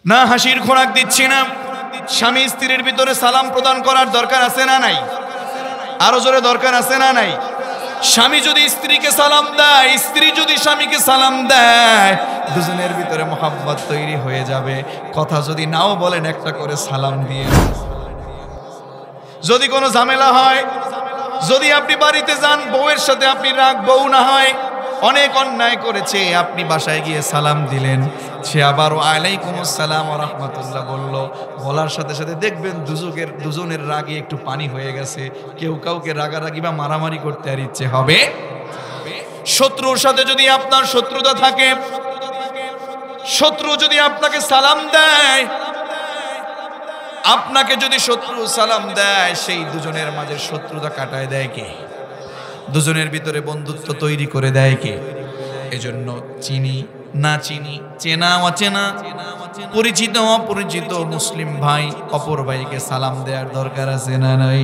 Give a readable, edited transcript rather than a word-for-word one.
না হাসির খোরাক দিচ্ছি না। স্বামী স্ত্রীর ভিতরে সালাম প্রদান করার দরকার আছে না নাই? আরো জোরে দরকার আছে না নাই? স্বামী যদি স্ত্রীকে সালাম দেয়, স্ত্রী যদি স্বামীকে সালাম দেয়, দুজনের ভিতরে মহব্বত তৈরি হয়ে যাবে। কথা যদি নাও বলেন, একটা করে সালাম দিয়ে। যদি কোনো ঝামেলা হয়, যদি আপনি বাড়িতে যান, বউয়ের সাথে আপনি রাগ, বউ না হয় অনেক অন্যায় করেছে, আপনি বাসায় গিয়ে সালাম দিলেন, সে আবার ওয়ালাইকুমুস সালাম ওয়া রাহমাতুল্লাহ বলল, বলার সাথে সাথে দেখবেন দুজনের রাগে একটু পানি হয়ে গেছে। কেউ কাউকে রাগারাগি বা মারামারি করতে আর ইচ্ছে হবে। শত্রুর সাথে যদি আপনার শত্রুতা থাকে, শত্রু যদি আপনাকে সালাম দেয়, আপনাকে যদি শত্রু সালাম দেয়, সেই দুজনের মাঝে শত্রুতা কাটায় দেয় কে? দুজনের ভিতরে বন্ধুত্ব তৈরি করে দেয় কে? এজন্য চিনি না চিনি, চেনা অচেনা, পরিচিত অপরিচিত মুসলিম ভাই অপর ভাইকে সালাম দেওয়ার দরকার আছে না নাই?